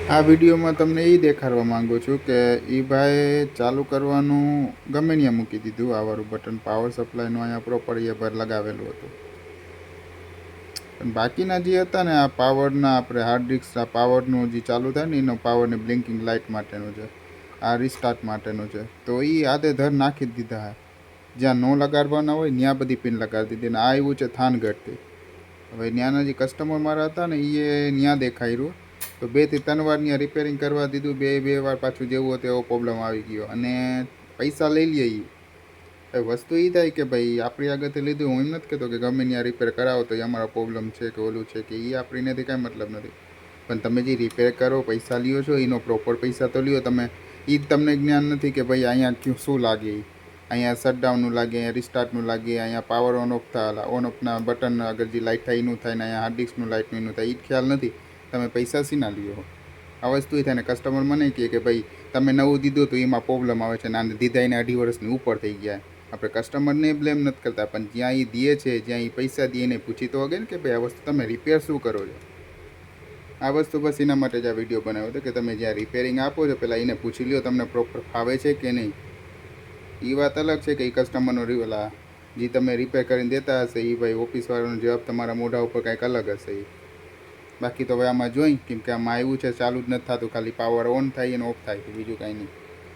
આ વિડીયોમાં તમને એ દેખાડવા માંગુ છું કે એ ભાઈ ચાલુ કરવાનું ગમે ત્યાં મૂકી દીધું. આવાળું બટન પાવર સપ્લાયનું અહીંયા પ્રોપર એ પર લગાવેલું હતું, પણ બાકીના જે હતા ને આ પાવરના આપણે હાર્ડ ડિસ્ક આ પાવરનું જે ચાલુ થાય ને એનો પાવરને બ્લિંકિંગ લાઇટ માટેનું છે, આ રિસ્ટાર્ટ માટેનું છે, તો એ આધે ધર નાખી જ દીધા. જ્યાં ન લગાડવાના હોય ત્યાં બધી પિન લગાડી દીધી. ને આ આવ્યું છે થાનગઢથી. હવે ત્યાંના જે કસ્ટમર મારા હતા ને એ ત્યાં દેખાઈ રહ્યું, તો 2 થી 3 વાર ત્યાં રિપેરિંગ કરવા દીધું. બે વાર પાછું જેવું હતો એવો પ્રોબ્લેમ આવી ગયો અને પૈસા લઈ લે. એ વસ્તુ એ થાય કે ભાઈ આપણી આગળથી લીધું, હું એમ નથી કહેતો કે ગમે ત્યાં રિપેર કરાવો તો એ અમારો પ્રોબ્લેમ છે કે ઓલું છે કે એ આપણી નથી, કાંઈ મતલબ નથી. પણ તમે જે રિપેર કરો પૈસા લ્યો છો એનો પ્રોપર પૈસા તો લ્યો તમે. એ જ તમને જ્ઞાન નથી કે ભાઈ અહીંયા શું લાગે, અહીંયા શટડાઉનનું લાગે, અહીંયા રિસ્ટાર્ટનું લાગે, અહીંયા પાવર ઓન ઓફ થાય, ઓન ઓફના બટન અગર જે લાઇટ થાય એનું થાય ને અહીંયા હાર્ડ ડિસ્કનું લાઇટનું એનું થાય, એ જ ખ્યાલ નથી. તમે પૈસા શીના લ્યો? આ વસ્તુ એ થાય ને કસ્ટમર મને કહે કે ભાઈ તમે નવું દીધું તો એમાં પ્રોબ્લેમ આવે છે, ને દીધા એને 2.5 વર્ષની ઉપર થઈ ગયા. આપણે કસ્ટમરને બ્લેમ નથી કરતા, પણ જ્યાં એ દે છે, જ્યાં એ પૈસા દે એને પૂછી તો વગે ને કે ભાઈ આ વસ્તુ તમે રિપેર શું કરો છો. આ વસ્તુ બસ એના માટે જ આ વિડીયો બનાવ્યો હતો કે તમે જ્યાં રિપેરિંગ આપો છો પહેલાં એને પૂછી લ્યો તમને પ્રોપર ફાવે છે કે નહીં. એ વાત અલગ છે કે એ કસ્ટમરનો ઓલા જે તમે રિપેર કરીને દેતા હશે એ ભાઈ ઓફિસવાળાનો જવાબ તમારા મોઢા ઉપર કંઈક અલગ હશે. બાકી તો હવે આમાં જોઈ કેમ કે આમાં આવ્યું છે ચાલુ જ નથી થતું, ખાલી પાવર ઓન થાય અને ઓફ થાય છે, બીજું કાંઈ નહીં.